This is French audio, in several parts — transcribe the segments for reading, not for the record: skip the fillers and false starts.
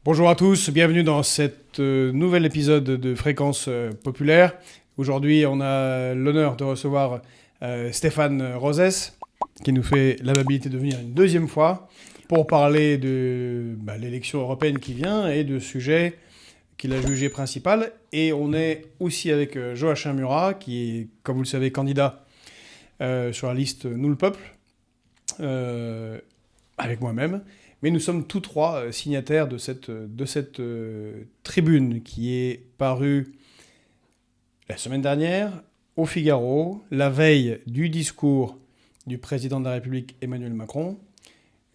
Bonjour à tous, bienvenue dans cet nouvel épisode de Fréquence Populaire. Aujourd'hui, on a l'honneur de recevoir Stéphane Rosès, qui nous fait l'amabilité de venir une deuxième fois pour parler de l'élection européenne qui vient et de sujets qu'il a jugé principal. Et on est aussi avec Joachim Murat, qui est, comme vous le savez, candidat sur la liste Nous le Peuple, avec moi-même. Mais nous sommes tous trois signataires de cette tribune qui est parue la semaine dernière au Figaro, la veille du discours du président de la République Emmanuel Macron,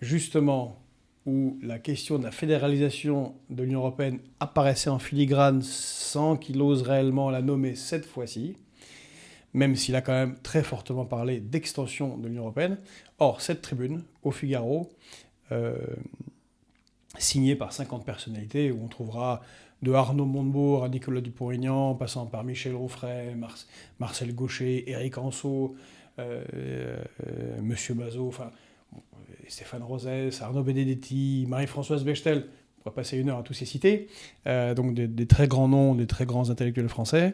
justement où la question de la fédéralisation de l'Union européenne apparaissait en filigrane sans qu'il ose réellement la nommer cette fois-ci, même s'il a quand même très fortement parlé d'extension de l'Union européenne. Or, cette tribune au Figaro, signé par 50 personnalités, où on trouvera de Arnaud Montebourg à Nicolas Dupont-Aignan, passant par Michel Onfray, Marcel Gauchet, Éric Anceau, Monsieur Bazot, Stéphane Rosès, Arnaud Benedetti, Marie-Françoise Bechtel, on pourrait passer une heure à tous ces cités, donc des très grands noms, des très grands intellectuels français.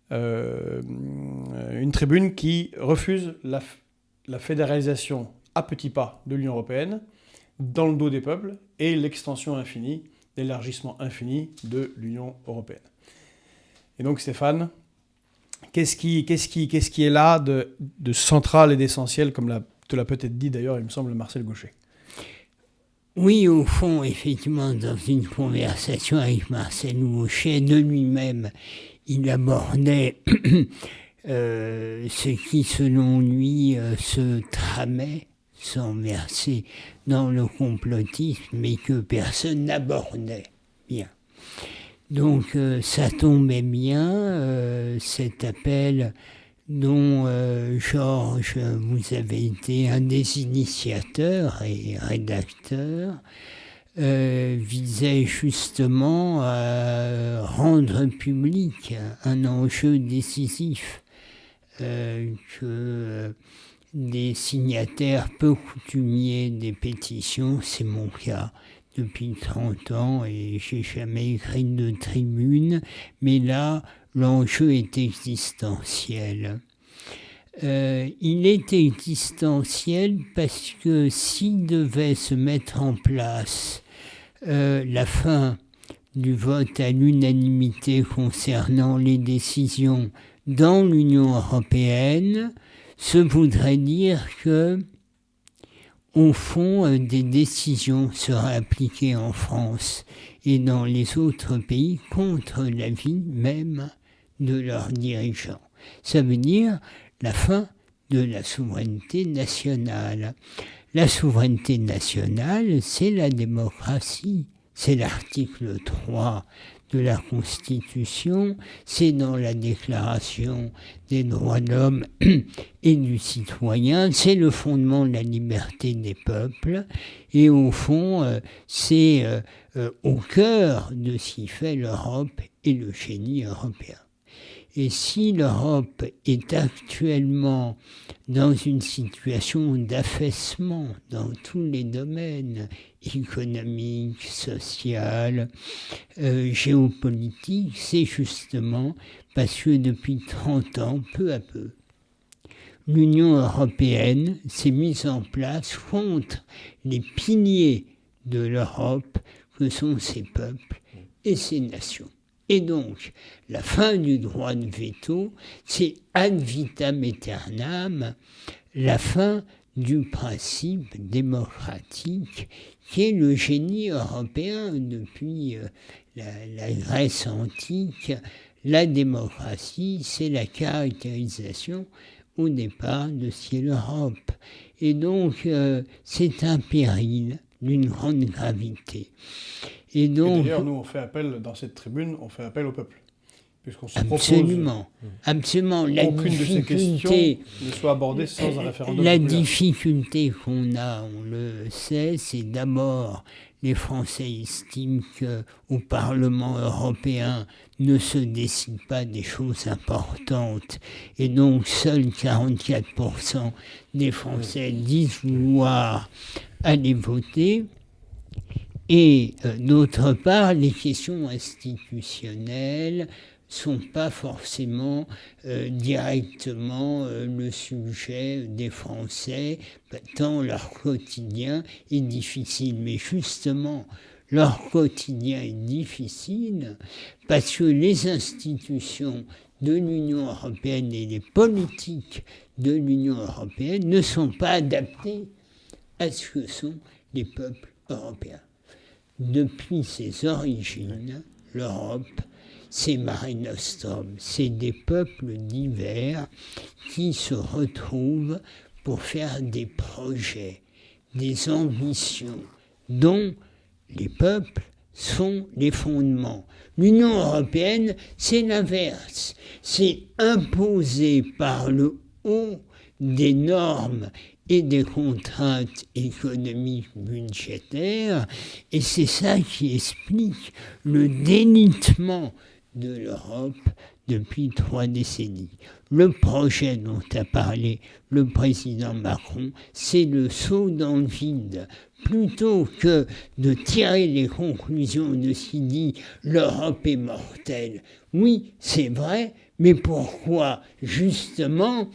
Une tribune qui refuse la fédéralisation à petits pas de l'Union européenne, dans le dos des peuples, et l'extension infinie, l'élargissement infini de l'Union européenne. Et donc Stéphane, qu'est-ce qui est là de central et d'essentiel, comme te l'a peut-être dit d'ailleurs, il me semble, Marcel Gauchet? Oui, au fond, effectivement, dans une conversation avec Marcel Gauchet, de lui-même, il abordait ce qui, selon lui, se tramait, sans verser dans le complotisme, mais que personne n'abordait bien. Donc ça tombait bien, cet appel dont Georges, vous avez été un des initiateurs et rédacteurs, visait justement à rendre public un enjeu décisif que des signataires peu coutumiers des pétitions, c'est mon cas depuis 30 ans et j'ai jamais écrit de tribune, mais là, l'enjeu est existentiel. Il est existentiel parce que s'il devait se mettre en place la fin du vote à l'unanimité concernant les décisions dans l'Union européenne, ce voudrait dire que, au fond, des décisions seraient appliquées en France et dans les autres pays contre l'avis même de leurs dirigeants. Ça veut dire la fin de la souveraineté nationale. La souveraineté nationale, c'est la démocratie. C'est l'article 3 de la Constitution, c'est dans la Déclaration des droits de l'homme et du citoyen, c'est le fondement de la liberté des peuples, et au fond, c'est au cœur de ce qui fait l'Europe et le génie européen. Et si l'Europe est actuellement dans une situation d'affaissement dans tous les domaines, économique, social, géopolitique, c'est justement parce que depuis 30 ans, peu à peu, l'Union européenne s'est mise en place contre les piliers de l'Europe que sont ses peuples et ses nations. Et donc, la fin du droit de veto, c'est ad vitam aeternam, la fin du principe démocratique qui est le génie européen depuis la Grèce antique. La démocratie, c'est la caractérisation au départ de ce qu'est l'Europe. Et donc, c'est un péril d'une grande gravité. Et d'ailleurs, nous, on fait appel, dans cette tribune, on fait appel au peuple. Puisqu'on se absolument. Aucune de ces questions ne soit abordée sans un référendum La populaire. difficulté qu'on a, on le sait, c'est d'abord les Français estiment qu'au Parlement européen ne se décident pas des choses importantes et donc seuls 44% des Français disent vouloir aller voter. Et d'autre part, les questions institutionnelles sont pas forcément directement le sujet des Français, tant leur quotidien est difficile. Mais justement, leur quotidien est difficile parce que les institutions de l'Union européenne et les politiques de l'Union européenne ne sont pas adaptées à ce que sont les peuples européens. Depuis ses origines, l'Europe, c'est Mare Nostrum, c'est des peuples divers qui se retrouvent pour faire des projets, des ambitions, dont les peuples sont les fondements. L'Union européenne, c'est l'inverse, c'est imposé par le haut des normes et des contraintes économiques budgétaires, et c'est ça qui explique le délitement de l'Europe depuis 3 décennies. Le projet dont a parlé le président Macron, c'est le saut dans le vide. Plutôt que de tirer les conclusions de ce qui dit « l'Europe est mortelle ». Oui, c'est vrai, mais pourquoi ? Justement,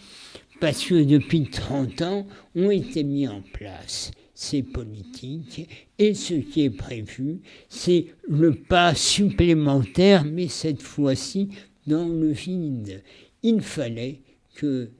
parce que depuis 30 ans, ont été mis en place ces politiques, et ce qui est prévu, c'est le pas supplémentaire, mais cette fois-ci dans le vide. Il fallait que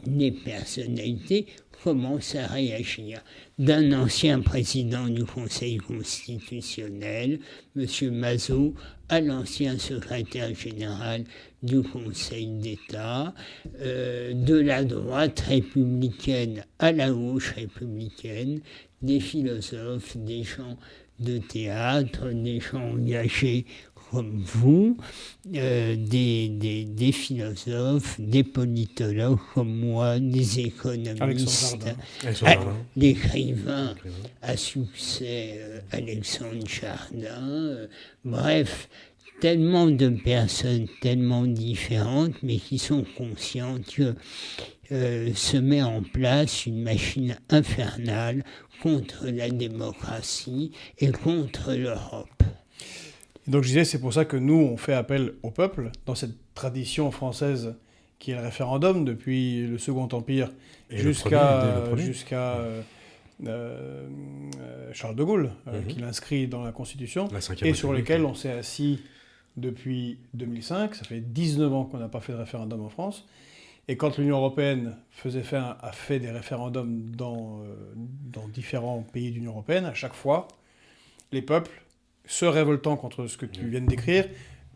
les personnalités commencent à réagir. D'un ancien président du Conseil constitutionnel, M. Mazot, à l'ancien secrétaire général du Conseil d'État, de la droite républicaine à la gauche républicaine, des philosophes, des gens de théâtre, des gens engagés comme vous, des philosophes, des politologues comme moi, des économistes, l'écrivain à succès Alexandre Jardin, bref, tellement de personnes tellement différentes, mais qui sont conscientes que se met en place une machine infernale contre la démocratie et contre l'Europe. Donc je disais, c'est pour ça que nous, on fait appel au peuple, dans cette tradition française qui est le référendum depuis le Second Empire jusqu'à Charles de Gaulle, qui l'inscrit dans la Constitution, et sur lesquels on s'est assis depuis 2005. Ça fait 19 ans qu'on n'a pas fait de référendum en France. Et quand l'Union européenne a fait des référendums dans différents pays de l'Union européenne, à chaque fois, les peuples, se révoltant contre ce que tu viens de décrire,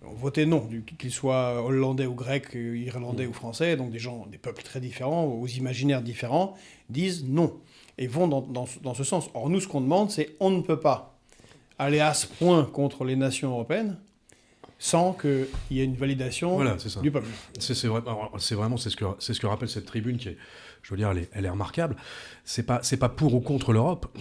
ont voté non, qu'ils soient hollandais ou grecs, irlandais ou français, donc des peuples très différents, aux imaginaires différents, disent non, et vont dans ce sens. Or, nous, ce qu'on demande, c'est on ne peut pas aller à ce point contre les nations européennes sans qu'il y ait une validation du peuple. C'est ce que rappelle cette tribune qui est, je veux dire, elle est remarquable. C'est pas pour ou contre l'Europe,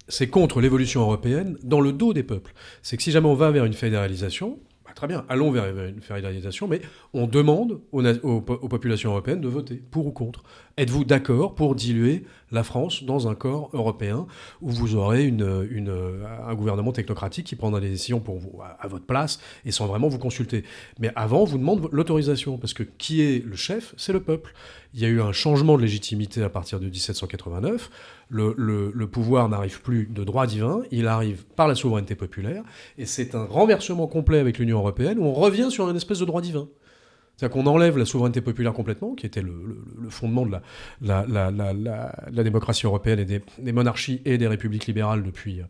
c'est contre l'évolution européenne dans le dos des peuples. C'est que si jamais on va vers une fédéralisation, très bien, allons vers une fédéralisation, mais on demande aux populations européennes de voter pour ou contre. Êtes-vous d'accord pour diluer la France dans un corps européen où vous aurez un gouvernement technocratique qui prendra des décisions pour vous, à votre place et sans vraiment vous consulter. Mais avant, on vous demande l'autorisation, parce que qui est le chef ? C'est le peuple. Il y a eu un changement de légitimité à partir de 1789. Le pouvoir n'arrive plus de droit divin, il arrive par la souveraineté populaire, et c'est un renversement complet avec l'Union européenne où on revient sur une espèce de droit divin. C'est-à-dire qu'on enlève la souveraineté populaire complètement, qui était le fondement de la démocratie européenne et des monarchies et des républiques libérales depuis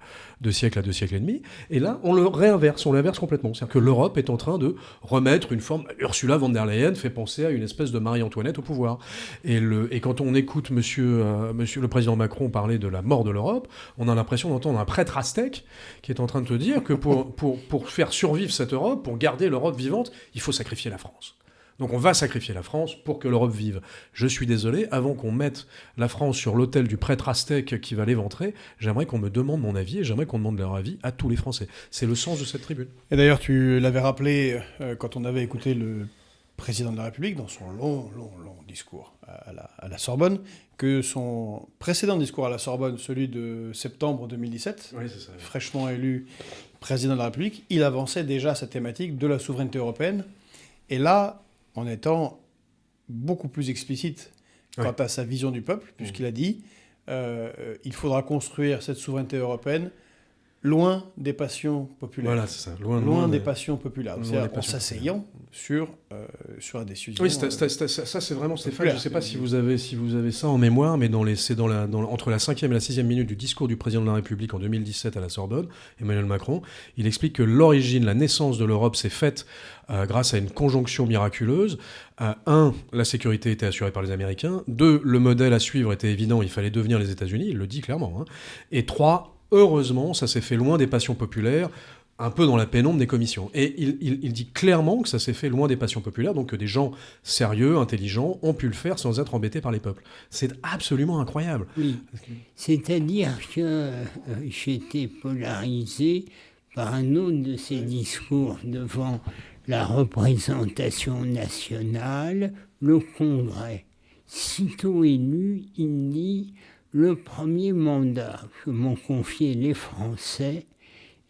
2 siècles à 2 siècles et demi. Et là, on l'inverse complètement. C'est-à-dire que l'Europe est en train de remettre une forme... Ursula von der Leyen fait penser à une espèce de Marie-Antoinette au pouvoir. Et quand on écoute monsieur le président Macron parler de la mort de l'Europe, on a l'impression d'entendre un prêtre aztèque qui est en train de te dire que pour faire survivre cette Europe, pour garder l'Europe vivante, il faut sacrifier la France. Donc on va sacrifier la France pour que l'Europe vive. Je suis désolé, avant qu'on mette la France sur l'autel du prêtre aztèque qui va l'éventrer, j'aimerais qu'on me demande mon avis et j'aimerais qu'on demande leur avis à tous les Français. C'est le sens de cette tribune. Et d'ailleurs, tu l'avais rappelé quand on avait écouté le président de la République dans son long discours à la Sorbonne, que son précédent discours à la Sorbonne, celui de septembre 2017, Oui, c'est ça. fraîchement élu président de la République, il avançait déjà cette thématique de la souveraineté européenne. Et là, en étant beaucoup plus explicite quant à sa vision du peuple, puisqu'il a dit il faudra construire cette souveraineté européenne loin des passions populaires. Voilà, c'est ça. Loin des passions populaires. C'est-à-dire en passions s'asseyant sur la décision. Oui, ça c'est vraiment Stéphane. populaire. Je ne sais pas si vous avez ça en mémoire, mais entre la 5e et la 6e minute du discours du président de la République en 2017 à la Sorbonne, Emmanuel Macron, il explique que l'origine, la naissance de l'Europe s'est faite grâce à une conjonction miraculeuse. 1, la sécurité était assurée par les Américains. 2, le modèle à suivre était évident, il fallait devenir les États-Unis, il le dit clairement. Hein. Et 3, heureusement, ça s'est fait loin des passions populaires, un peu dans la pénombre des commissions. Et il dit clairement que ça s'est fait loin des passions populaires, donc que des gens sérieux, intelligents, ont pu le faire sans être embêtés par les peuples. C'est absolument incroyable. Oui. C'est-à-dire que j'étais polarisé par un autre de ses discours devant la représentation nationale, le Congrès. Sitôt élu, il dit « Le premier mandat que m'ont confié les Français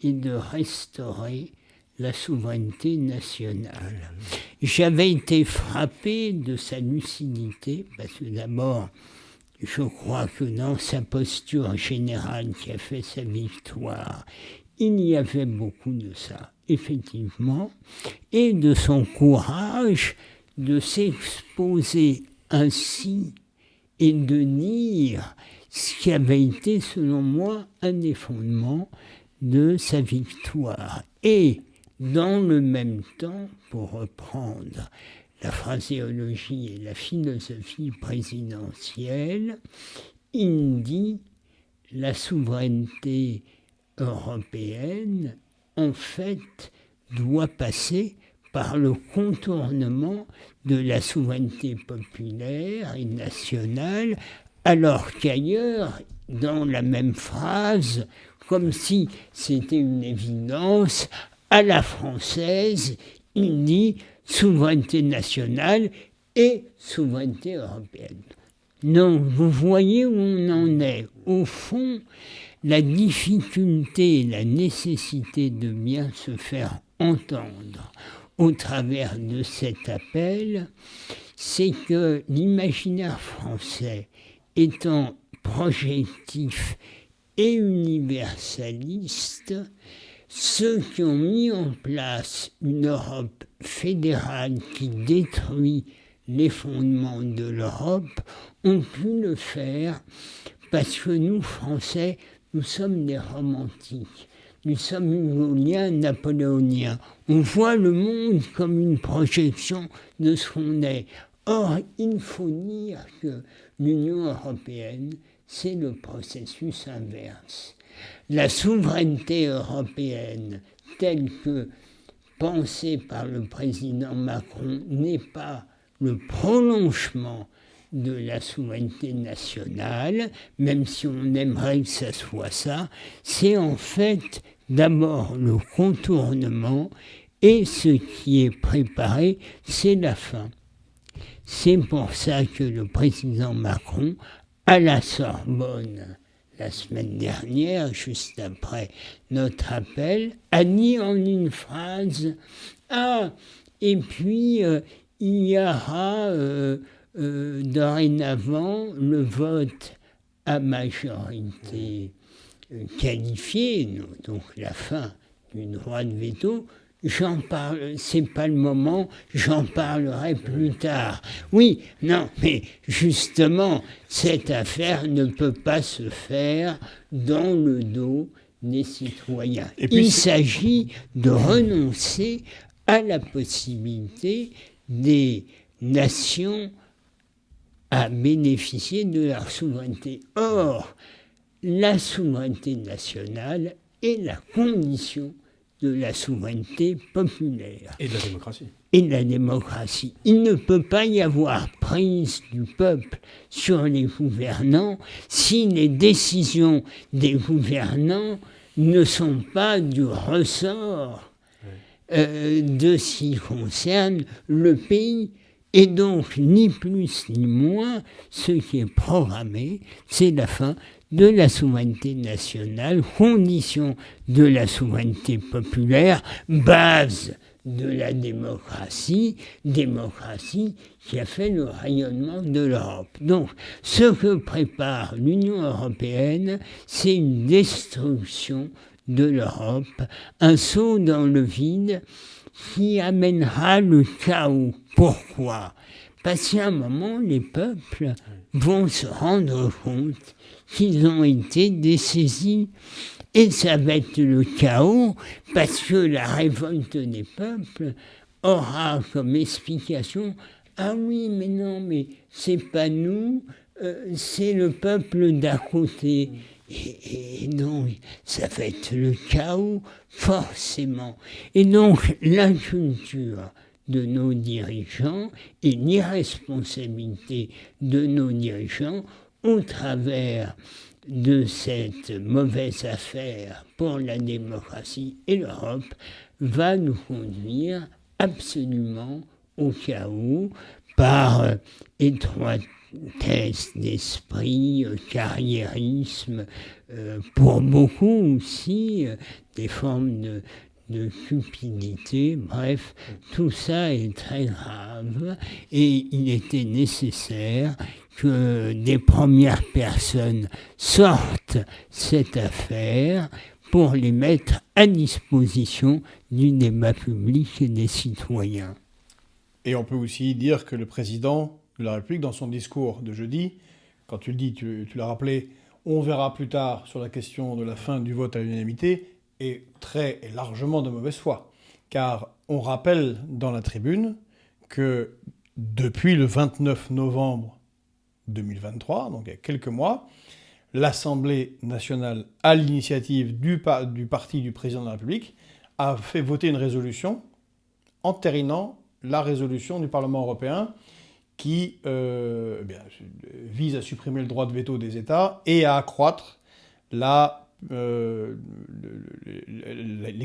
est de restaurer la souveraineté nationale. » J'avais été frappé de sa lucidité, parce que d'abord, je crois que dans sa posture générale qui a fait sa victoire, il y avait beaucoup de ça, effectivement, et de son courage de s'exposer ainsi et de dire ce qui avait été, selon moi, un des fondements de sa victoire. Et, dans le même temps, pour reprendre la phraséologie et la philosophie présidentielle, il dit la souveraineté européenne, en fait, doit passer par le contournement de la souveraineté populaire et nationale, alors qu'ailleurs, dans la même phrase, comme si c'était une évidence, à la française, il dit souveraineté nationale et souveraineté européenne. Donc, vous voyez où on en est. Au fond, la difficulté et la nécessité de bien se faire entendre au travers de cet appel, c'est que l'imaginaire français étant projectif et universaliste, ceux qui ont mis en place une Europe fédérale qui détruit les fondements de l'Europe ont pu le faire parce que nous, Français, nous sommes des romantiques. Nous sommes hugoliens, napoléoniens. On voit le monde comme une projection de ce qu'on est. Or, il faut dire que l'Union européenne, c'est le processus inverse. La souveraineté européenne, telle que pensée par le président Macron, n'est pas le prolongement de la souveraineté nationale, même si on aimerait que ça soit ça, c'est en fait d'abord le contournement et ce qui est préparé, c'est la fin. C'est pour ça que le président Macron, à la Sorbonne, la semaine dernière, juste après notre appel, a dit en une phrase « Ah, et puis il y aura dorénavant le vote à majorité qualifiée, donc la fin du droit de veto. J'en parle, c'est pas le moment, j'en parlerai plus tard. » Oui, non, mais justement, cette affaire ne peut pas se faire dans le dos des citoyens. Il s'agit de renoncer à la possibilité des nations à bénéficier de leur souveraineté. Or, la souveraineté nationale est la condition de la souveraineté populaire. Et de la démocratie. Et de la démocratie. Il ne peut pas y avoir prise du peuple sur les gouvernants si les décisions des gouvernants ne sont pas du ressort de ce qui concerne le pays Et donc, ni plus ni moins, ce qui est programmé, c'est la fin de la souveraineté nationale, condition de la souveraineté populaire, base de la démocratie qui a fait le rayonnement de l'Europe. Donc, ce que prépare l'Union européenne, c'est une destruction de l'Europe, un saut dans le vide qui amènera le chaos. Pourquoi ? Parce qu'à un moment, les peuples vont se rendre compte qu'ils ont été dessaisis. Et ça va être le chaos, parce que la révolte des peuples aura comme explication « Ah oui, mais non, mais c'est pas nous, c'est le peuple d'à côté ». Et donc, ça va être le chaos, forcément. Et donc, la culture de nos dirigeants et l'irresponsabilité de nos dirigeants au travers de cette mauvaise affaire pour la démocratie et l'Europe va nous conduire absolument au chaos par étroitesse d'esprit, carriérisme, pour beaucoup aussi des formes de cupidité. Bref, tout ça est très grave et il était nécessaire que des premières personnes sortent cette affaire pour les mettre à disposition du débat public et des citoyens. Et on peut aussi dire que le président de la République, dans son discours de jeudi, quand tu le dis, tu l'as rappelé, on verra plus tard sur la question de la fin du vote à l'unanimité, est très et largement de mauvaise foi. Car on rappelle dans la tribune que depuis le 29 novembre 2023, donc il y a quelques mois, l'Assemblée nationale, à l'initiative du parti du président de la République, a fait voter une résolution entérinant la résolution du Parlement européen qui vise à supprimer le droit de veto des États et à accroître les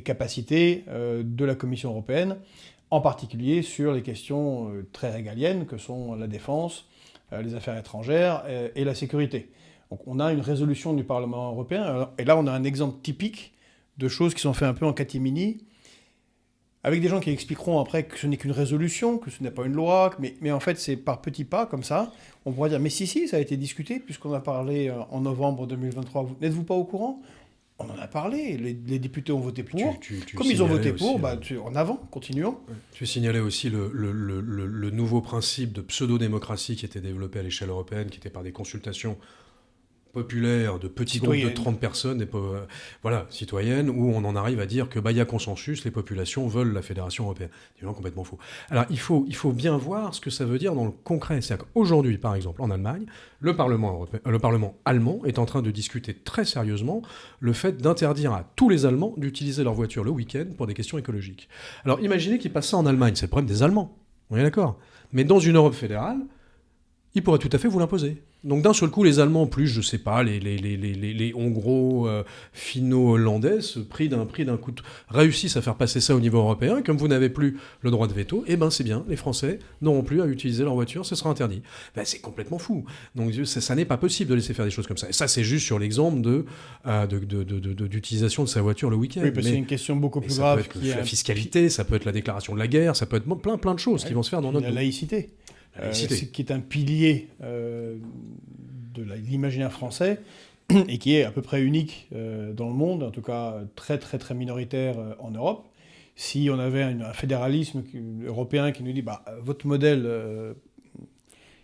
capacités de la Commission européenne, en particulier sur les questions très régaliennes que sont la défense, les affaires étrangères et la sécurité. Donc on a une résolution du Parlement européen, et là on a un exemple typique de choses qui sont faites un peu en catimini, avec des gens qui expliqueront après que ce n'est qu'une résolution, que ce n'est pas une loi, mais en fait c'est par petits pas, comme ça, on pourrait dire, mais si, ça a été discuté, puisqu'on a parlé en novembre 2023, n'êtes-vous pas au courant ? On en a parlé, les députés ont voté pour. Comme ils ont voté pour, en avant, continuons. Tu signalais aussi le nouveau principe de pseudo-démocratie qui était développé à l'échelle européenne, qui était par des consultations populaires de petits groupes de 30 personnes, citoyennes, où on en arrive à dire que y a consensus, les populations veulent la Fédération européenne. C'est vraiment complètement faux. Alors il faut bien voir ce que ça veut dire dans le concret. C'est-à-dire qu'aujourd'hui, par exemple, en Allemagne, le Parlement allemand est en train de discuter très sérieusement le fait d'interdire à tous les Allemands d'utiliser leur voiture le week-end pour des questions écologiques. Alors imaginez qu'ils passent ça en Allemagne, c'est le problème des Allemands, on est d'accord. Mais dans une Europe fédérale, ils pourraient tout à fait vous l'imposer. Donc d'un seul coup, les Allemands, plus, je sais pas, les Hongro, Finno-Hollandais, pris d'un coup, réussissent à faire passer ça au niveau européen. Et comme vous n'avez plus le droit de veto, c'est bien, les Français n'auront plus à utiliser leur voiture, ce sera interdit. C'est complètement fou. Donc ça n'est pas possible de laisser faire des choses comme ça. Et ça, c'est juste sur l'exemple d'utilisation de sa voiture le week-end. Oui, parce que c'est une question beaucoup plus grave. Ça peut être la fiscalité, ça peut être la déclaration de la guerre, ça peut être plein de choses qui vont se faire dans notre... La laïcité. Qui est un pilier de l'imaginaire français et qui est à peu près unique dans le monde, en tout cas très très très minoritaire en Europe. Si on avait un fédéralisme européen qui nous dit votre modèle,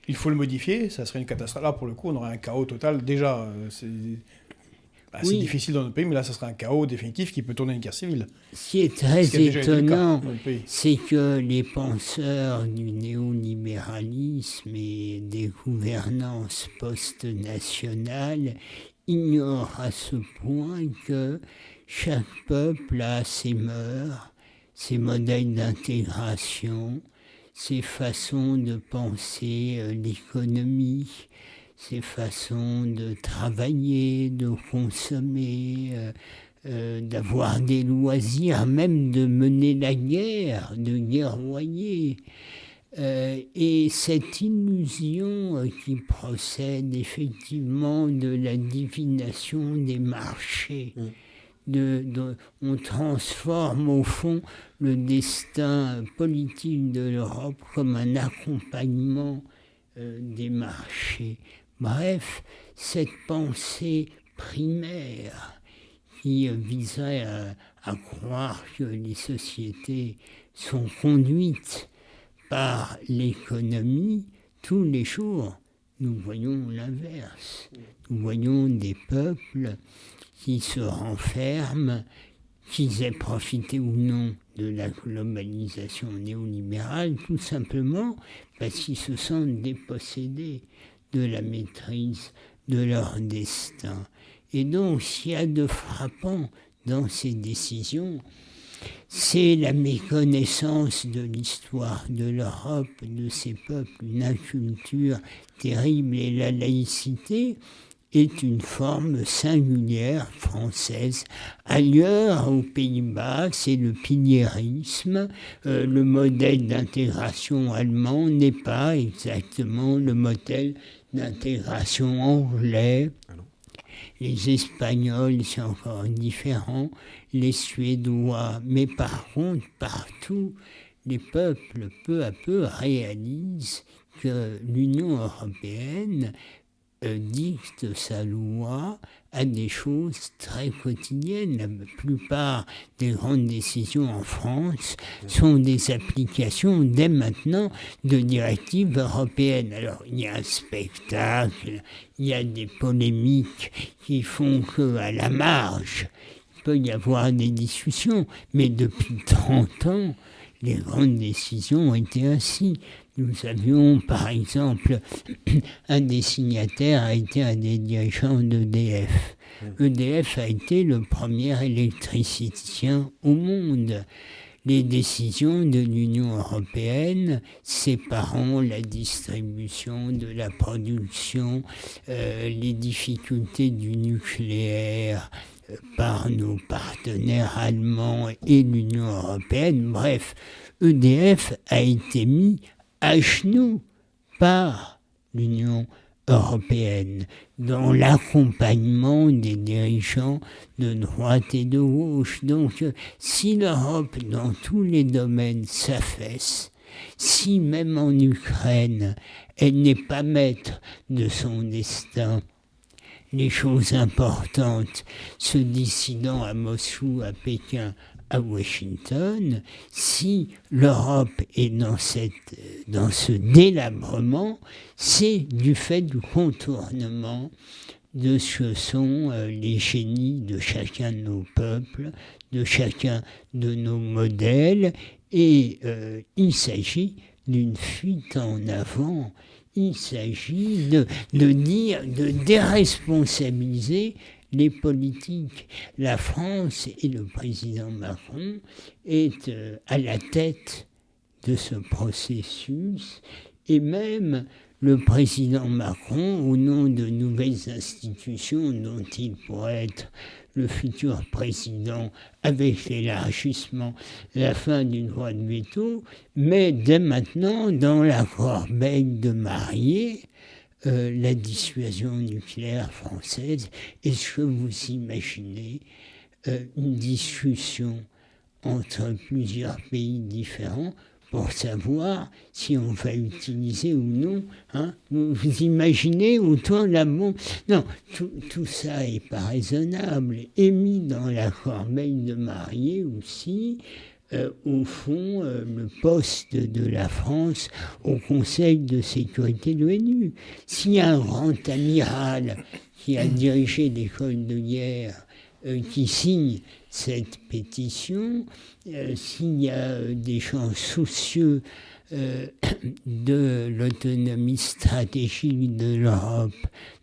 il faut le modifier, ça serait une catastrophe. Là, pour le coup, on aurait un chaos total. Déjà, c'est difficile dans notre pays, mais là, ça serait un chaos définitif qui peut tourner une guerre civile. Ce qui est très étonnant, c'est que les penseurs du néolibéralisme et des gouvernances post-nationales ignorent à ce point que chaque peuple a ses mœurs, ses modèles d'intégration, ses façons de penser l'économie, ses façons de travailler, de consommer, d'avoir des loisirs, même de mener la guerre, de guerroyer. Et cette illusion qui procède effectivement de la divination des marchés, on transforme au fond le destin politique de l'Europe comme un accompagnement des marchés. Bref, cette pensée primaire qui viserait à croire que les sociétés sont conduites par l'économie, tous les jours, nous voyons l'inverse. Nous voyons des peuples qui se renferment, qu'ils aient profité ou non de la globalisation néolibérale, tout simplement parce qu'ils se sentent dépossédés de la maîtrise de leur destin. Et donc, s'il y a de frappant dans ces décisions, c'est la méconnaissance de l'histoire de l'Europe, de ces peuples, une inculture terrible, et la laïcité est une forme singulière française. Ailleurs, aux Pays-Bas, c'est le piliérisme. Le modèle d'intégration allemand n'est pas exactement le modèle d'intégration anglais. Les Espagnols, c'est encore différent. Les Suédois. Mais par contre, partout, les peuples, peu à peu, réalisent que l'Union européenne dicte sa loi à des choses très quotidiennes. La plupart des grandes décisions en France sont des applications dès maintenant de directives européennes. Alors il y a un spectacle, il y a des polémiques qui font qu'à la marge, il peut y avoir des discussions, mais depuis 30 ans, les grandes décisions ont été ainsi. Nous avions, par exemple, un des signataires a été un des dirigeants d'EDF. EDF a été le premier électricien au monde. Les décisions de l'Union européenne séparant la distribution de la production, les difficultés du nucléaire par nos partenaires allemands et l'Union européenne, bref, EDF a été mis à genoux par l'Union européenne dans l'accompagnement des dirigeants de droite et de gauche. Donc, si l'Europe, dans tous les domaines, s'affaisse, si même en Ukraine, elle n'est pas maître de son destin, les choses importantes se décidant à Moscou, à Pékin, à Washington, si l'Europe est dans ce délabrement, c'est du fait du contournement de ce que sont les génies de chacun de nos peuples, de chacun de nos modèles, et il s'agit d'une fuite en avant. Il s'agit de déresponsabiliser les politiques. La France et le président Macron est à la tête de ce processus, et même le président Macron, au nom de nouvelles institutions dont il pourrait être le futur président avec l'élargissement, la fin du droit de veto, met dès maintenant dans la corbeille de mariés la dissuasion nucléaire française. Est-ce que vous imaginez une discussion entre plusieurs pays différents pour savoir si on va utiliser ou non, hein? Vous imaginez autour de la bombe? Non, tout ça n'est pas raisonnable. Et mis dans la corbeille de mariés aussi, au fond, le poste de la France au Conseil de sécurité de l'ONU. S'il y a un grand amiral qui a dirigé l'école de guerre, qui signe cette pétition, s'il y a des gens soucieux de l'autonomie stratégique de l'Europe,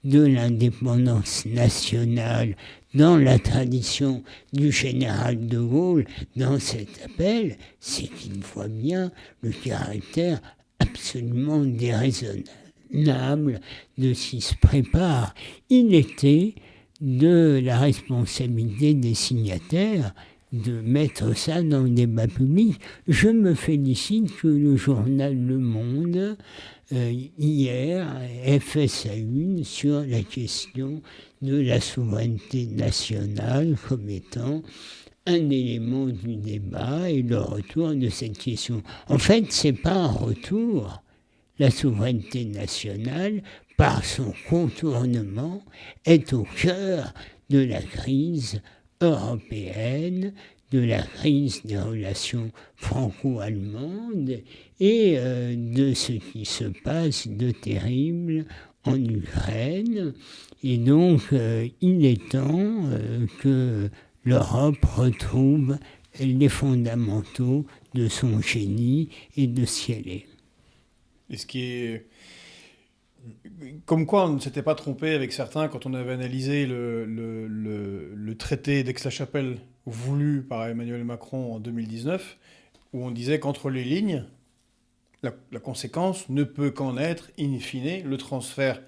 de l'indépendance nationale, dans la tradition du général de Gaulle, dans cet appel, c'est qu'il voit bien le caractère absolument déraisonnable de ce qui se prépare. Il était de la responsabilité des signataires de mettre ça dans le débat public. Je me félicite que le journal Le Monde, hier, ait fait sa une sur la question de la souveraineté nationale comme étant un élément du débat et le retour de cette question. En fait, ce n'est pas un retour. La souveraineté nationale, par son contournement, est au cœur de la crise européenne, de la crise des relations franco-allemandes et de ce qui se passe de terrible en Ukraine. Et donc, il est temps que l'Europe retrouve les fondamentaux de son génie et de ce qu'elle est. Et ce qui est... Comme quoi on ne s'était pas trompé avec certains quand on avait analysé le traité d'Aix-la-Chapelle voulu par Emmanuel Macron en 2019, où on disait qu'entre les lignes, la conséquence ne peut qu'en être, in fine, le transfert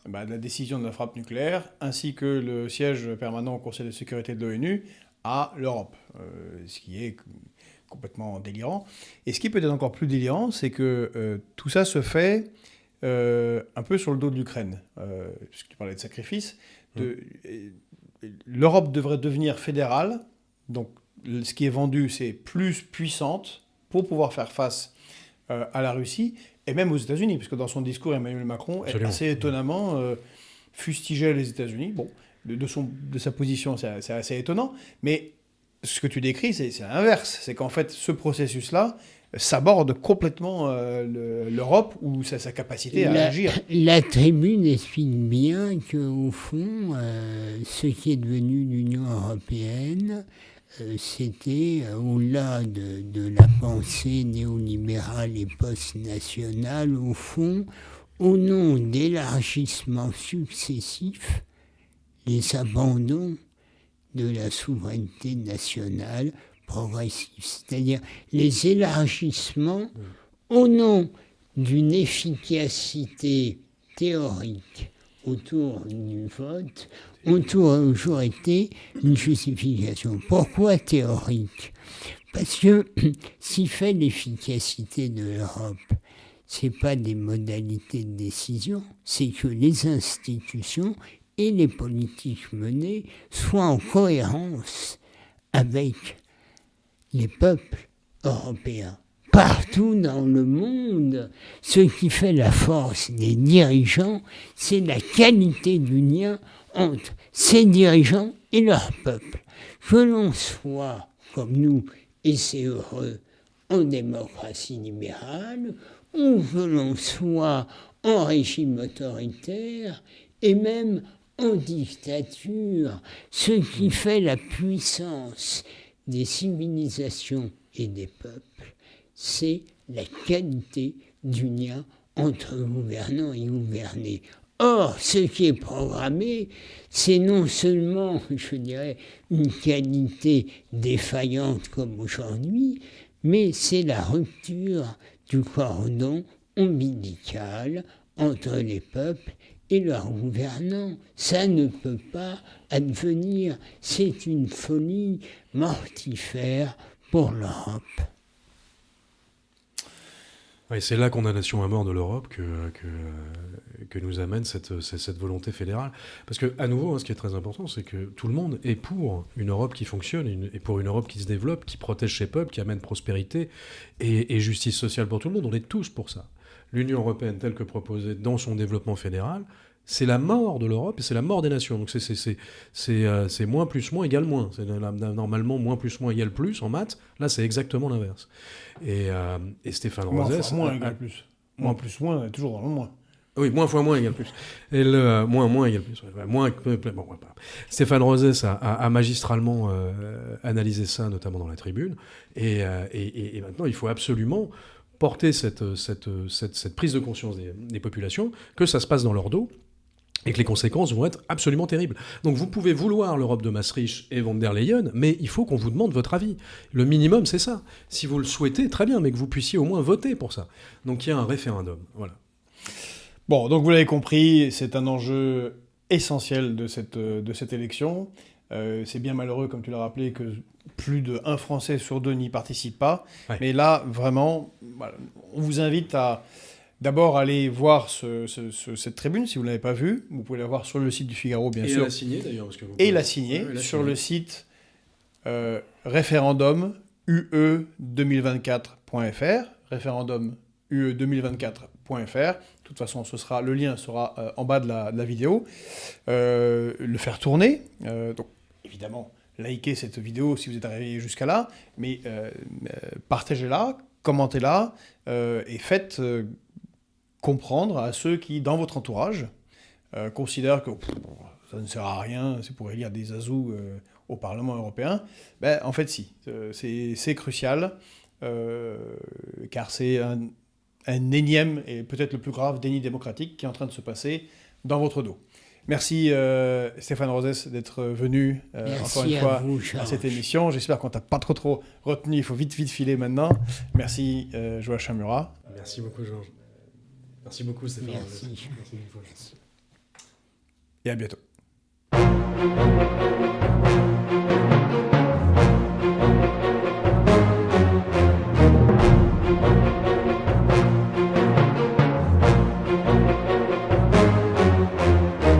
de la décision de la frappe nucléaire, ainsi que le siège permanent au Conseil de sécurité de l'ONU à l'Europe. Ce qui est complètement délirant. Et ce qui peut être encore plus délirant, c'est que tout ça se fait un peu sur le dos de l'Ukraine. Puisque tu parlais de sacrifice. L'Europe devrait devenir fédérale. Donc, ce qui est vendu, c'est plus puissante pour pouvoir faire face à la Russie, et même aux États-Unis, puisque dans son discours, Emmanuel Macron, assez étonnamment, fustigeait les États-Unis. Bon, de sa position, c'est assez étonnant. Mais ce que tu décris, c'est l'inverse. C'est qu'en fait, ce processus-là s'aborde complètement l'Europe ou sa capacité à agir. La tribune explique bien qu'au fond, ce qui est devenu l'Union européenne, c'était, au-delà de la pensée néolibérale et post-nationale, au fond, au nom d'élargissements successifs, les abandons de la souveraineté nationale progressive. C'est-à-dire les élargissements au nom d'une efficacité théorique autour du vote ont toujours été une justification. Pourquoi théorique ? Parce que ce qui fait l'efficacité de l'Europe, ce n'est pas des modalités de décision, c'est que les institutions et les politiques menées soient en cohérence avec les peuples européens. Partout dans le monde, ce qui fait la force des dirigeants, c'est la qualité du lien entre ces dirigeants et leur peuple. Que l'on soit, comme nous, et c'est heureux, en démocratie libérale, ou que l'on soit en régime autoritaire, et même en dictature, ce qui fait la puissance des civilisations et des peuples, c'est la qualité du lien entre gouvernants et gouvernés. Or, ce qui est programmé, c'est non seulement, je dirais, une qualité défaillante comme aujourd'hui, mais c'est la rupture du cordon ombilical entre les peuples et leurs gouvernants. Ça ne peut pas advenir. C'est une folie mortifère pour l'Europe. Oui, c'est la condamnation à mort de l'Europe que nous amène cette volonté fédérale. Parce que, à nouveau, ce qui est très important, c'est que tout le monde est pour une Europe qui fonctionne, et pour une Europe qui se développe, qui protège ses peuples, qui amène prospérité et justice sociale pour tout le monde. On est tous pour ça. L'Union européenne, telle que proposée dans son développement fédéral, c'est la mort de l'Europe et c'est la mort des nations. Donc c'est moins plus moins égale moins. C'est normalement moins plus moins égale plus en maths. Là, c'est exactement l'inverse. Et Stéphane Rosès... Moins égale plus. Moins plus moins, toujours dans le moins. Oui, moins fois moins égale plus. Et le moins égale plus. Bon, Stéphane Rosès a magistralement analysé ça, notamment dans la tribune. Et maintenant, il faut absolument porter cette prise de conscience des populations, que ça se passe dans leur dos, et que les conséquences vont être absolument terribles. Donc vous pouvez vouloir l'Europe de Maastricht et von der Leyen, mais il faut qu'on vous demande votre avis. Le minimum, c'est ça. Si vous le souhaitez, très bien, mais que vous puissiez au moins voter pour ça. Donc il y a un référendum. Voilà. Bon, donc vous l'avez compris, c'est un enjeu essentiel de cette élection. C'est bien malheureux, comme tu l'as rappelé, que plus d'un Français sur deux n'y participe pas. Ouais. Mais là, vraiment, voilà, on vous invite à d'abord aller voir cette tribune, si vous ne l'avez pas vue. Vous pouvez la voir sur le site du Figaro, bien sûr. Et la signer, d'ailleurs. Et la signer sur le site référendum UE2024.fr. Référendum UE2024.fr. De toute façon, le lien sera en bas de la vidéo. Le faire tourner. Donc, évidemment, likez cette vidéo si vous êtes arrivé jusqu'à là, mais partagez-la, commentez-la et faites comprendre à ceux qui, dans votre entourage, considèrent que ça ne sert à rien, c'est pour élire des azous au Parlement européen. Ben, en fait, si. C'est crucial, car c'est un énième et peut-être le plus grave déni démocratique qui est en train de se passer dans votre dos. Merci Stéphane Rosès d'être venu encore une fois à cette émission. J'espère qu'on t'a pas trop retenu. Il faut vite filer maintenant. Merci Joachim Murat. Merci beaucoup Georges. Merci beaucoup Stéphane. Merci. Merci une fois. Et à bientôt.